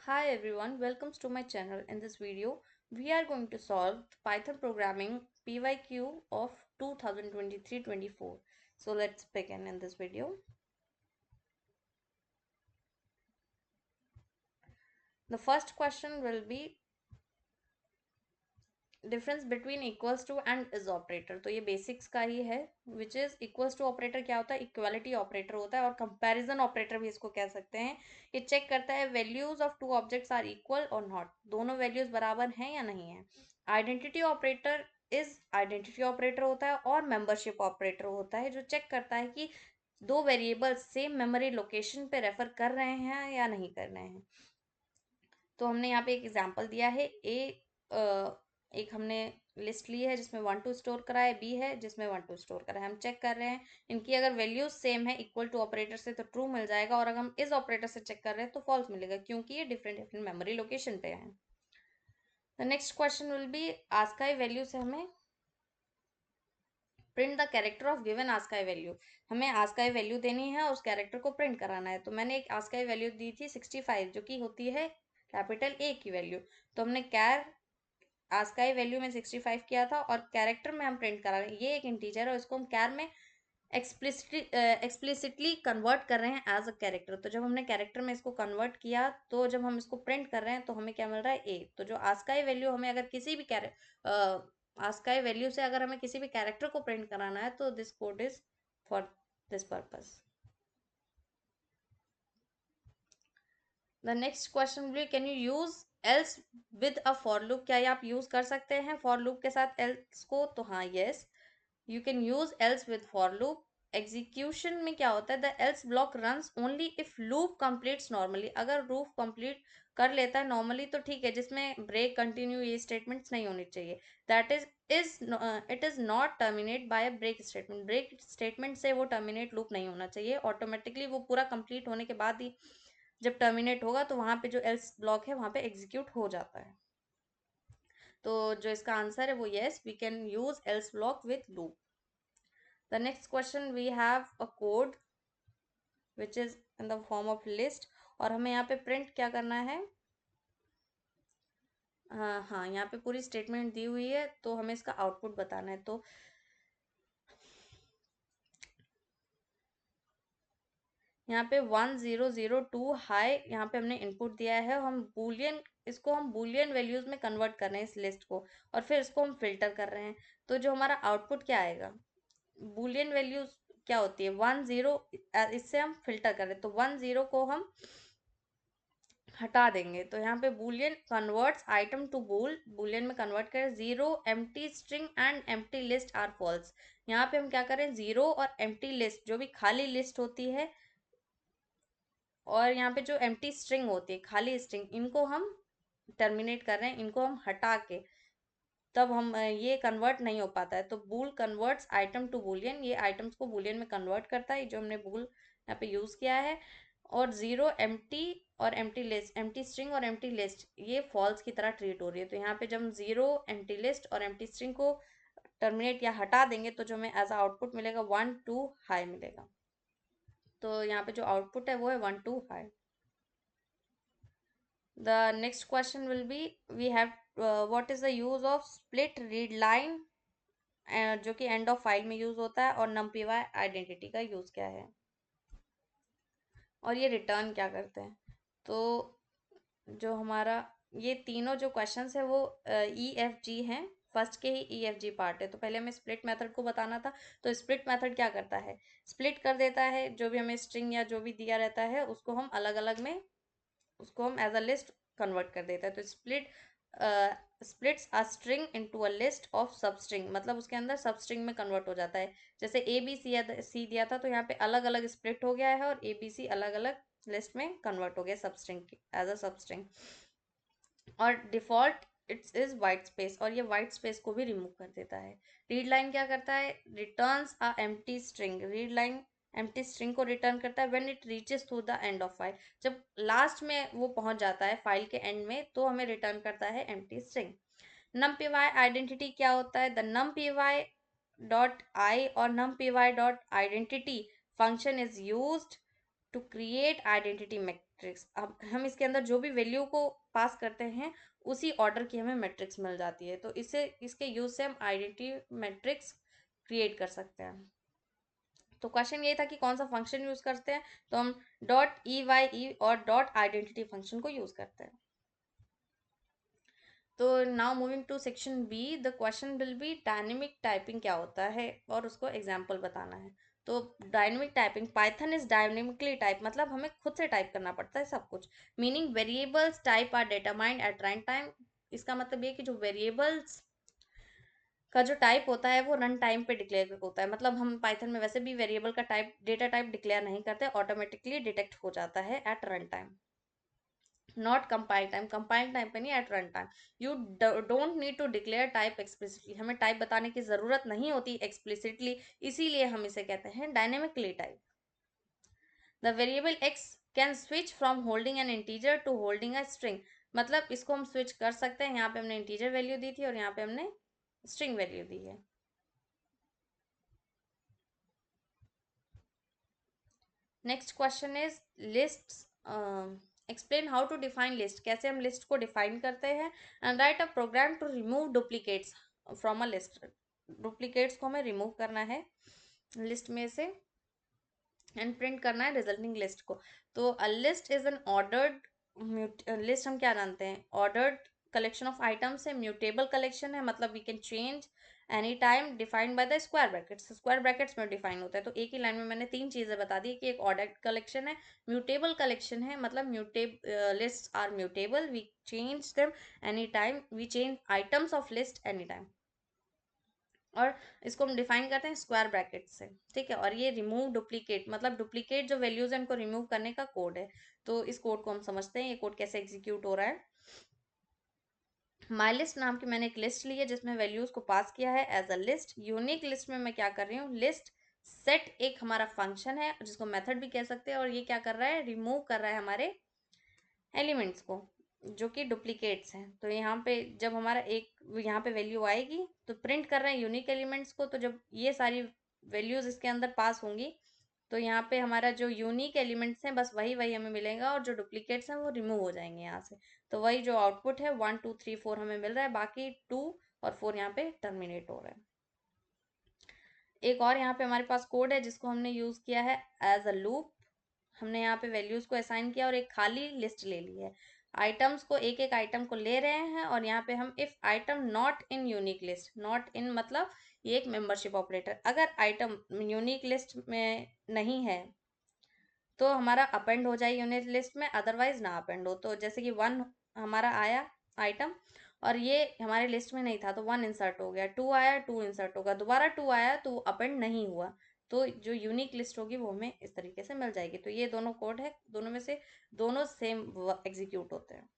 Hi everyone, welcome to my channel. In this video, we are going to solve Python programming PYQ of 2023-24. So let's begin in this video. The first question will be difference between equals to and is operator. तो ये basics का ही है, which is equals to operator क्या होता है, equality operator होता है, और कंपैरिजन ऑपरेटर भी इसको कह सकते हैं। ये चेक करता है values of two objects are equal और नॉट, दोनों वैल्यूज बराबर हैं या नहीं है। Identity operator is identity operator होता है, और मेंबरशिप ऑपरेटर होता है जो चेक करता है कि दो वेरिएबल्स सेम मेमोरी लोकेशन पे रेफर कर रहे हैं या नहीं कर रहे हैं। तो हमने यहाँ पे एक एग्जांपल दिया है, एक हमने लिस्ट ली है जिसमें 1 2 स्टोर करा है, बी है जिसमें 1 2 स्टोर करा है। हम चेक कर रहे हैं इनकी अगर वैल्यूज सेम है इक्वल टू ऑपरेटर से तो ट्रू मिल जाएगा, और अगर हम इस ऑपरेटर से चेक कर रहे हैं तो फॉल्स मिलेगा, क्योंकि ये डिफरेंट डिफरेंट मेमोरी लोकेशन पे है। The next question will B ASCII value से हमें print the character of given ASCII value. हमें आस्काई वैल्यू देनी है और उस कैरेक्टर को प्रिंट कराना है। तो मैंने एक आस्काई वैल्यू दी थी 65, जो कि होती है कैपिटल ए की वैल्यू। तो हमने कैर आस्काई वैल्यू में 65 किया था, और कैरेक्टर में हम प्रिंट करा रहे हैं, ये एक इंटीजर है और इसको हम कैर में एक्सप्लिसिटली कन्वर्ट कर रहे हैं एज अ कैरेक्टर। तो जब हमने कैरेक्टर में इसको कन्वर्ट किया, तो जब हम इसको प्रिंट कर रहे हैं तो हमें क्या मिल रहा है, ए। तो जो आस्काई वैल्यू हमें अगर किसी भी आस्काई वैल्यू से अगर हमें किसी भी कैरेक्टर को प्रिंट कराना है, तो this code is for this purpose. The next question भी, can you use else with a for loop. क्या ये आप यूज कर सकते हैं फॉर लूप के साथ एल्स को? तो हाँ, yes, you can use else with for loop. Execution में क्या होता है, the L's block runs only if loop completes normally. अगर लूप कंप्लीट कर लेता है नॉर्मली तो ठीक है, जिसमें ब्रेक कंटिन्यू ये स्टेटमेंट्स नहीं होनी चाहिए। That is it is not terminate by a break statement. Break statement से वो टर्मिनेट लूप नहीं होना चाहिए, ऑटोमेटिकली वो पूरा कंप्लीट होने के बाद ही जब टर्मिनेट होगा तो वहां पे जो एल्स ब्लॉक है वहां पे एग्जीक्यूट हो जाता है। तो जो इसका आंसर है वो yes, we can use else block with loop. The next question, we have a code which is in the form of list, और हमें यहाँ पे प्रिंट क्या करना है, हाँ यहाँ पे पूरी स्टेटमेंट दी हुई है, तो हमें इसका आउटपुट बताना है। तो यहाँ पे 1002 हाई यहाँ पे हमने इनपुट दिया है, हम बूलियन इसको हम बूलियन वैल्यूज में कन्वर्ट कर रहे हैं इस लिस्ट को, और फिर इसको हम फिल्टर कर रहे हैं। तो जो हमारा आउटपुट क्या आएगा, बूलियन वैल्यूज क्या होती है, 10, इससे हम फिल्टर कर रहे हैं, तो 10 को हम हटा देंगे। तो यहाँ पे Boolean converts item to Boolean में कन्वर्ट करें। 0 empty string and empty list are false. यहाँ पे हम क्या करें, 0 और एम्प्टी लिस्ट जो भी खाली लिस्ट होती है, और यहाँ पे जो एम्प्टी स्ट्रिंग होती है खाली स्ट्रिंग, इनको हम टर्मिनेट कर रहे हैं, इनको हम हटा के, तब हम ये कन्वर्ट नहीं हो पाता है। तो बूल कन्वर्ट्स आइटम टू बूलियन, ये आइटम्स को बूलियन में कन्वर्ट करता है, जो हमने बूल यहाँ पे यूज किया है। और 0 एम्प्टी और एम्प्टी लिस्ट, एम्प्टी स्ट्रिंग और एम्प्टी लिस्ट ये फॉल्स की तरह ट्रीट हो रही है। तो यहाँ पे जब हम 0 एम्प्टी लिस्ट और एम्प्टी स्ट्रिंग को टर्मिनेट या हटा देंगे, तो जो हमें एज आउटपुट मिलेगा 1 2 हाई मिलेगा। तो यहाँ पे जो आउटपुट है वो है 1 2 high. The next question will be, we have what is the use of split read line, जो कि एंड ऑफ फाइल में यूज होता है, और numpy आइडेंटिटी का यूज क्या है, और ये रिटर्न क्या करते हैं। तो जो हमारा ये तीनों जो क्वेश्चंस है वो ई एफ जी हैं, फर्स्ट के ही ई एफ जी पार्ट है। तो पहले हमें स्प्लिट मेथड को बताना था। तो स्प्लिट मेथड क्या करता है, स्प्लिट कर देता है, जो भी हमें स्ट्रिंग या जो भी दिया रहता है उसको हम अलग अलग में, उसको हम एज अ लिस्ट कन्वर्ट कर देता है। तो splits a string into a list of सब स्ट्रिंग, मतलब उसके अंदर सब स्ट्रिंग में कन्वर्ट हो जाता है। जैसे ए बी सी दिया था, तो यहाँ पे अलग अलग स्प्लिट हो गया है, और ए बी सी अलग अलग लिस्ट में कन्वर्ट हो गया सब स्ट्रिंग एज अ सब स्ट्रिंग। और default it's is white space, और ये वाइट स्पेस को भी रिमूव कर देता है। रीड लाइन क्या करता है, returns a empty string. Read line empty string को रिटर्न करता है when it reaches to the end of file. जब लास्ट में वो पहुंच जाता है फाइल के एंड में, तो हमें रिटर्न करता है एम्प्टी स्ट्रिंग। numpy आइडेंटिटी क्या होता है, द numpy डॉट आई और numpy dot identity function is used to create identity matrix. अब हम इसके अंदर जो भी वैल्यू को पास करते हैं उसी ऑर्डर की हमें मैट्रिक्स मिल जाती है, तो इसे इसके यूज से हम आइडेंटिटी मैट्रिक्स क्रिएट कर सकते हैं। तो क्वेश्चन ये था कि कौन सा फंक्शन यूज करते हैं, तो हम डॉट ई वाई ई और डॉट आइडेंटिटी फंक्शन को यूज करते हैं। तो now moving to section B, the question will be dynamic typing क्या होता है और उसको एग्जाम्पल बताना है। तो dynamic typing, Python is dynamically type, मतलब हमें खुद से टाइप करना पड़ता है सब कुछ। Meaning variables type are determined at run time. इसका मतलब ये कि जो वेरिएबल्स का जो टाइप होता है वो रन टाइम पे डिक्लेयर होता है। मतलब हम पाइथन में वैसे भी वेरिएबल का टाइप, डेटा टाइप डिक्लेयर नहीं करते, ऑटोमेटिकली डिटेक्ट हो जाता है at run time, not compile time. Compile time पे नहीं, at run time. You don't need to declare type explicitly, हमें टाइप बताने की जरूरत नहीं होती एक्सप्लिसिटली, इसीलिए हम इसे कहते हैं dynamically type. The variable X can switch from holding an integer to holding a string. मतलब इसको हम स्विच कर सकते हैं, यहाँ पे हमने इंटीजर वैल्यू दी थी और यहाँ पे हमने स्ट्रिंग वैल्यू दी है। Next question is list, explain how to define list, कैसे हम लिस्ट को डिफाइन करते हैं। And write a program to remove duplicates from a list. Duplicates को हमें रिमूव करना है लिस्ट में से एंड प्रिंट करना है रिजल्टिंग लिस्ट को। तो a list is an ordered, list हम क्या जानते हैं, ऑर्डर्ड कलेक्शन ऑफ आइटम्स है, म्यूटेबल कलेक्शन है, मतलब we can change any time, defined by the square brackets, square brackets में डिफाइन होता है। तो एक ही लाइन में मैंने तीन चीजें बता दी कि एक ऑर्डर्ड कलेक्शन है, म्यूटेबल कलेक्शन है, मतलब list are mutable, we change them any time, we change items of list any time, और इसको हम डिफाइन करते हैं स्क्वायर ब्रैकेट से। ठीक है, और ये रिमूव डुप्लीकेट, मतलब डुप्लीकेट जो वैल्यूज है उनको रिमूव करने का कोड है। तो इस कोड को हम समझते हैं, ये कोड कैसे एग्जीक्यूट हो रहा है। माई लिस्ट नाम की मैंने एक लिस्ट ली है जिसमें वैल्यूज को पास किया है as a list. Unique list में मैं क्या कर रही हूँ, लिस्ट सेट एक हमारा फंक्शन है जिसको मेथड भी कह सकते हैं, और ये क्या कर रहा है, रिमूव कर रहा है हमारे एलिमेंट्स को जो कि डुप्लीकेट्स हैं। तो यहाँ पे जब हमारा एक यहाँ पे वैल्यू आएगी तो प्रिंट कर रहे हैं यूनिक एलिमेंट्स को, तो जब ये सारी वैल्यूज इसके अंदर पास होंगी तो यहाँ पे हमारा जो यूनिक एलिमेंट्स हैं बस वही वही हमें मिलेगा, और जो डुप्लीकेट्स हैं वो रिमूव हो जाएंगे यहाँ से। तो वही जो आउटपुट है 1 2 3 4 हमें मिल रहा है, बाकी 2 और 4 यहाँ पे टर्मिनेट हो रहा है। एक और यहाँ पे हमारे पास कोड है जिसको हमने यूज किया है एज अ लूप। हमने यहाँ पे वैल्यूज को असाइन किया और एक खाली लिस्ट ले ली है। आइटम्स को, एक एक आइटम को ले रहे हैं, और यहाँ पे हम if item not in unique list, not in मतलब ये एक मेंबरशिप ऑपरेटर, अगर आइटम यूनिक लिस्ट में नहीं है तो हमारा अपेंड हो जाए यूनिट लिस्ट में, अदरवाइज ना अपेंड हो। तो जैसे कि 1 हमारा आया आइटम और ये हमारे लिस्ट में नहीं था तो 1 इंसर्ट हो गया, 2 आया 2 इंसर्ट होगा, दोबारा 2 आया तो अपेंड नहीं हुआ, तो जो यूनिक लिस्ट होगी वो हमें इस तरीके से मिल जाएगी। तो ये दोनों कोड है, दोनों में से दोनों सेम एग्जीक्यूट होते हैं।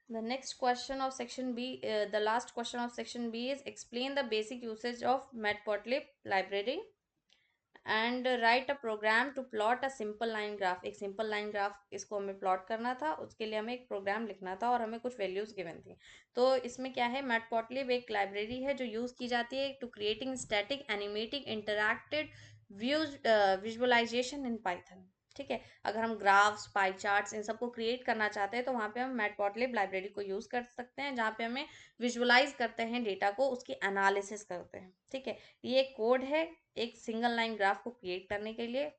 The next question of section B, the last question of section B is explain the basic usage of Matplotlib library and write a program to plot a simple line graph. एक simple line graph इसको हमें plot करना था, उसके लिए हमें एक programme लिखना था और हमें कुछ वैल्यूज गिवन थी। तो इसमें क्या है, मैटप्लॉटलिब एक लाइब्रेरी है जो यूज की जाती है to creating static animating interacted views visualisation in Python. ठीक है, अगर हम ग्राफ्स, पाई चार्ट्स इन सबको क्रिएट करना चाहते हैं तो वहाँ पे हम मैटप्लॉटलिब लाइब्रेरी को यूज़ कर सकते हैं, जहाँ पे हमें विजुअलाइज करते हैं डेटा को, उसकी एनालिसिस करते हैं। ठीक है, ये कोड है एक सिंगल लाइन ग्राफ को क्रिएट करने के लिए।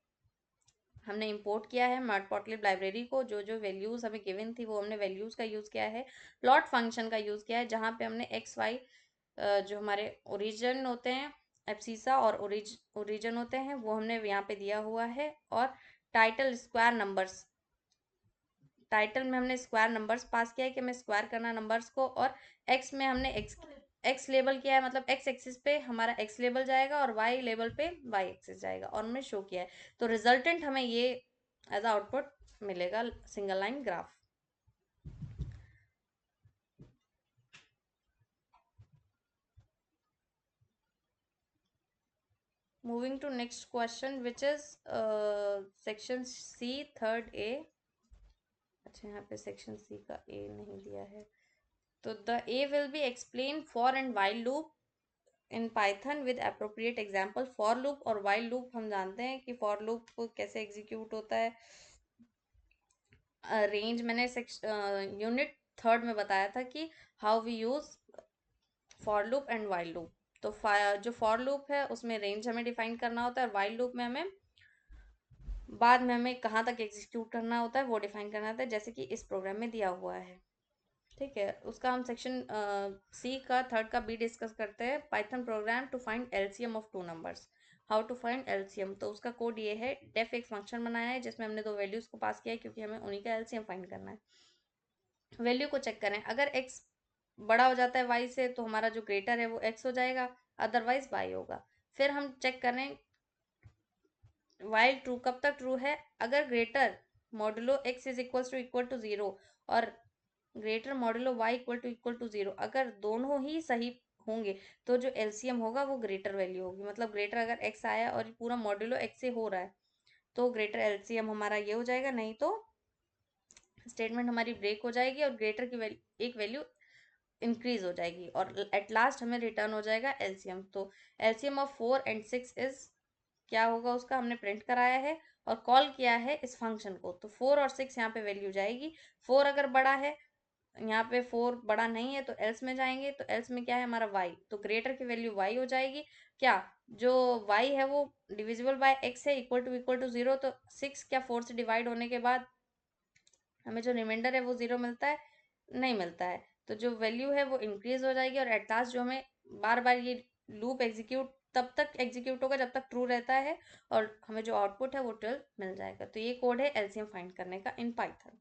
हमने इंपोर्ट किया है मैटप्लॉटलिब लाइब्रेरी को, जो जो वैल्यूज हमें गिवन थी वो हमने वैल्यूज का यूज़ किया है। प्लॉट फंक्शन का यूज़ किया है जहाँ पे हमने एक्स वाई जो हमारे ओरिजिन होते हैं, एब्सिसा और ओरिजिन होते हैं वो हमने यहाँ पे दिया हुआ है। और टाइटल स्क्वायर नंबर्स, टाइटल में हमने स्क्वायर नंबर्स पास किया है कि हमें स्क्वायर करना नंबर्स को, और एक्स में हमने एक्स लेबल किया है, मतलब एक्स एक्सिस पे हमारा एक्स लेबल जाएगा और वाई लेबल पे वाई एक्सिस जाएगा, और हमने शो किया है। तो रिजल्टेंट हमें ये एज आउटपुट मिलेगा, single line graph. Moving to next question which is section C third A. अच्छा, यहाँ पे सेक्शन सी का ए नहीं दिया है। तो the A will be explain for and while loop in Python with appropriate example. For loop और while loop हम जानते हैं कि फॉर लूप कैसे एग्जीक्यूट होता है। रेंज मैंने यूनिट थर्ड में बताया था कि how we use for loop and while loop. तो जो फॉर लूप है उसमें रेंज हमें डिफाइन करना होता है, वाइल लूप में हमें बाद में हमें कहाँ तक एग्जीक्यूट करना होता है वो डिफाइन करना होता है, जैसे कि इस प्रोग्राम में दिया हुआ है। ठीक है, उसका हम सेक्शन सी का थर्ड का बी डिस्कस करते हैं। Python program to find LCM of two numbers. How to find LCM, तो उसका कोड ये है। डेफ एक फंक्शन बनाया है जिसमें हमने दो वैल्यूज को पास किया है क्योंकि हमें उन्हीं का एलसीएम फाइंड करना है। वैल्यू को चेक करें, अगर एक्स बड़ा हो जाता है वाई से तो हमारा जो ग्रेटर है वो एक्स हो जाएगा, अदरवाइज वाई होगा। फिर हम चेक करें वाइल ट्रू कब तक ट्रू है, अगर greater modulo x equal to zero और greater modulo y equal to zero, अगर दोनों ही सही होंगे तो जो एलसीएम होगा वो ग्रेटर वैल्यू होगी। मतलब ग्रेटर अगर एक्स आया और पूरा मॉडुलो एक्स से हो रहा है तो ग्रेटर एलसीएम हमारा ये हो जाएगा, नहीं तो स्टेटमेंट हमारी ब्रेक हो जाएगी और ग्रेटर की एक वैल्यू इंक्रीज हो जाएगी और एट लास्ट हमें रिटर्न हो जाएगा एलसीएम। तो एलसीएम ऑफ 4 और 6 इज क्या होगा, उसका हमने प्रिंट कराया है और कॉल किया है इस फंक्शन को। तो 4 और 6 यहाँ पे वैल्यू जाएगी। 4 अगर बड़ा है, यहाँ पे 4 बड़ा नहीं है तो एल्स में जाएंगे, तो एल्स में क्या है हमारा y, तो ग्रेटर की वैल्यू y हो जाएगी। क्या जो y है वो डिविजिबल बाय x है, इक्वल टू जीरो, तो 6 क्या 4 से डिवाइड होने के बाद हमें जो रिमाइंडर है वो जीरो मिलता है, नहीं मिलता है। तो जो वैल्यू है वो इंक्रीज हो जाएगी और एट लास्ट जो हमें बार बार ये लूप एग्जीक्यूट तब तक एग्जीक्यूट होगा जब तक ट्रू रहता है और हमें जो आउटपुट है वो 12 मिल जाएगा। तो ये कोड है एलसीएम फाइंड करने का इन पाइथन।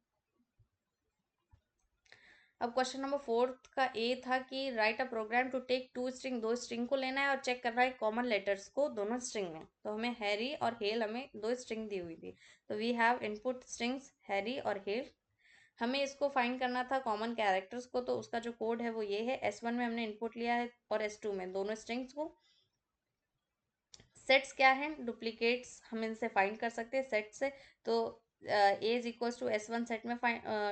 अब क्वेश्चन नंबर फोर्थ का ए था कि write a program to take two string, दो स्ट्रिंग को लेना है और चेक करना है कॉमन लेटर्स को दोनों स्ट्रिंग में। तो हमें हैरी और हेल, हमें दो स्ट्रिंग दी हुई थी। तो we have input strings Harry और हेल। हमें इसको फाइंड करना था कॉमन कैरेक्टर्स को, तो उसका जो कोड है वो ये है। S1 में हमने इनपुट लिया है और S2 में दोनों स्ट्रिंग्स को। सेट्स क्या है, डुप्लीकेट्स हम इनसे फाइंड कर सकते हैं सेट से। तो A is equals to S1 set में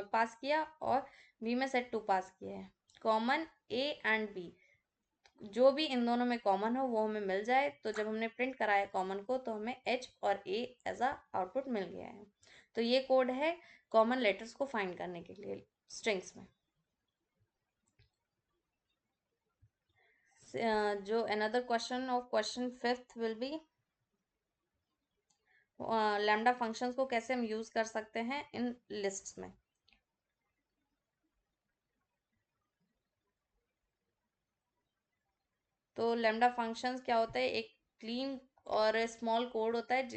पास किया और बी में सेट 2 पास किया है। कॉमन ए एंड बी, जो भी इन दोनों में कॉमन हो वो हमें मिल जाए। तो जब हमने प्रिंट कराया कॉमन को तो हमें एच और ए एज अ आउटपुट मिल गया है। तो ये कोड है कॉमन लेटर्स को फाइंड करने के लिए स्ट्रिंग्स में। जो another question of question fifth will be lambda functions को कैसे हम यूज कर सकते हैं इन लिस्ट्स में। तो लैम्डा फंक्शंस क्या होता है, एक क्लीन और स्मॉल कोड होता है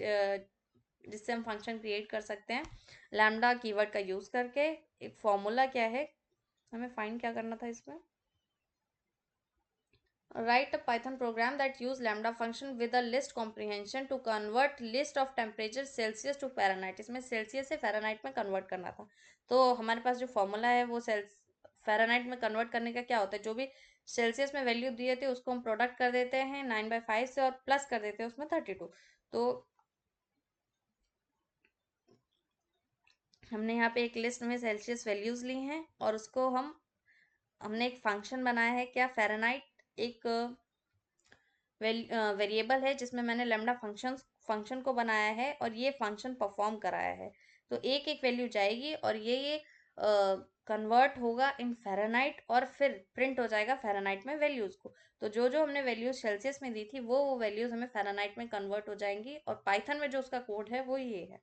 जिससे हम फंक्शन क्रिएट कर सकते हैं लैम्डा कीवर्ड का यूज करके। एक फॉर्मूला क्या है, हमें फाइंड क्या करना था इसमें, write a python program that use lambda function with a list comprehension to convert list of temperature celsius to fahrenheit। इसमें सेल्सियस से फ़ारेनहाइट में कन्वर्ट करना था। तो हमारे पास जो फॉर्मूला है वो फ़ारेनहाइट में कन्वर्ट करने का क्या होता है, जो भी सेल्सियस में वैल्यू दिए थे उसको हम प्रोडक्ट कर देते हैं 9/5 से और प्लस कर देते हैं उसमें 32। तो हमने यहाँ पे एक लिस्ट में सेल्सियस वैल्यूज ली हैं और उसको हमने एक फंक्शन बनाया है क्या, फ़ारेनहाइट एक वेरिएबल है जिसमें मैंने लेमडा फंक्शन को बनाया है और ये फंक्शन परफॉर्म कराया है। तो एक एक वैल्यू जाएगी और ये कन्वर्ट होगा इन फ़ारेनहाइट और फिर प्रिंट हो जाएगा फ़ारेनहाइट में वैल्यूज़ को। तो जो जो हमने वैल्यूज सेल्सियस में दी थी वो वैल्यूज़ हमें फ़ारेनहाइट में कन्वर्ट हो जाएंगी और पाइथन में जो उसका कोड है वो ये है।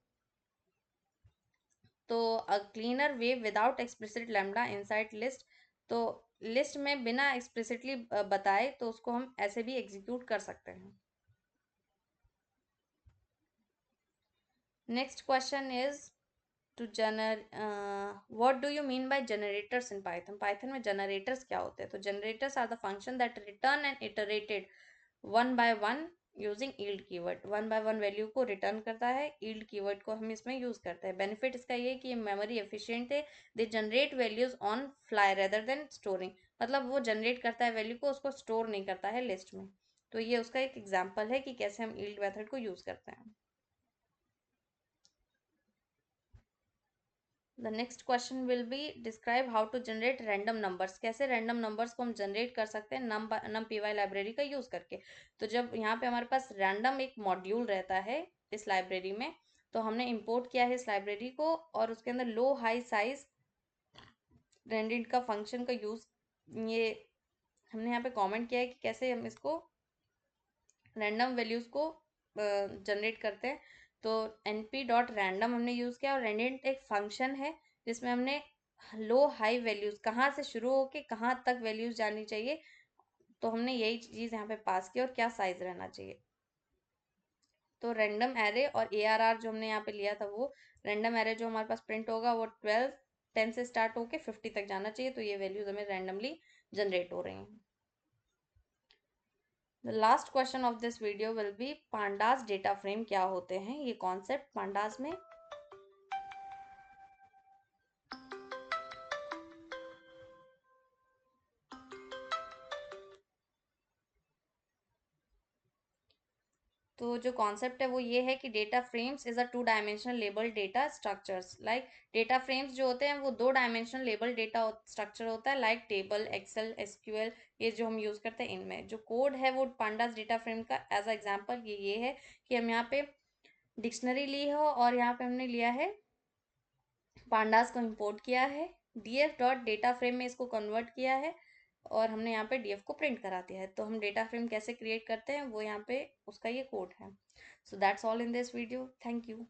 तो a cleaner way without explicit lambda inside list, तो लिस्ट में बिना एक्सप्लिसिटली बताए तो उसको हम ऐसे भी एग्जीक्यूट कर सकते हैं। Next question is two what do you mean by generators in Python. Python में जनरेटर्स क्या होते हैं, तो generators are the function that return and iterated one by one using yield keyword. One by one value को return करता है, yield keyword को हम इसमें यूज करते हैं। बेनिफिट इसका ये कि ये मेमोरी एफिशिएंट है, they generate values on fly rather than storing. मतलब वो जनरेट करता है वैल्यू को, उसको स्टोर नहीं करता है लिस्ट में। तो ये उसका एक एग्जाम्पल है कि कैसे हम ईल्ड मेथड को यूज करते हैं। The next question will be describe how to generate random numbers. कैसे रैंडम नंबर्स को हम जनरेट कर सकते हैं नम पी वाई लाइब्रेरी का यूज़ करके। तो जब यहाँ पे हमारे पास रैंडम एक मॉड्यूल रहता है इस लाइब्रेरी में, तो हमने इंपोर्ट किया है इस लाइब्रेरी को, और उसके अंदर लो हाई साइज रेंडेड का फंक्शन का यूज़, ये हमने यहाँ पे कमेंट किया है कि कैसे हम इसको रैंडम वैल्यूज़ को जनरेट करते हैं। तो np.random हमने यूज़ किया, और रेंडेड एक फंक्शन है जिसमें हमने लो हाई वैल्यूज़ कहाँ से शुरू होके कहाँ तक वैल्यूज़ जानी चाहिए, तो हमने यही चीज़ यहाँ पे पास की, और क्या साइज रहना चाहिए। तो रैंडम एरे और ARR जो हमने यहाँ पे लिया था, वो रैंडम एरे जो हमारे पास प्रिंट होगा वो 10 से स्टार्ट होके 50 तक जाना चाहिए, तो ये वैल्यूज हमें रैंडमली जनरेट हो रही हैं। The last question of this video will be pandas data frame क्या होते हैं, ये कॉन्सेप्ट पांडास में। तो जो कॉन्सेप्ट है वो ये है कि data frames is a 2 dimensional label data structures. Like data frames जो होते हैं वो 2 डायमेंशनल लेबल डेटा स्ट्रक्चर होता है, लाइक टेबल, एक्सेल, SQL, ये जो हम यूज़ करते हैं इनमें। जो कोड है वो पांडास डेटा फ्रेम का एज अ एग्जाम्पल ये है कि हम यहाँ पे डिक्शनरी ली हो, और यहाँ पे हमने लिया है पांडास को इंपोर्ट किया है, df डॉट डेटा फ्रेम में इसको कन्वर्ट किया है, और हमने यहाँ पे df को प्रिंट करा दिया है। तो हम डेटा फ्रेम कैसे क्रिएट करते हैं वो यहाँ पे उसका ये कोड है। So that's all in this video. Thank you.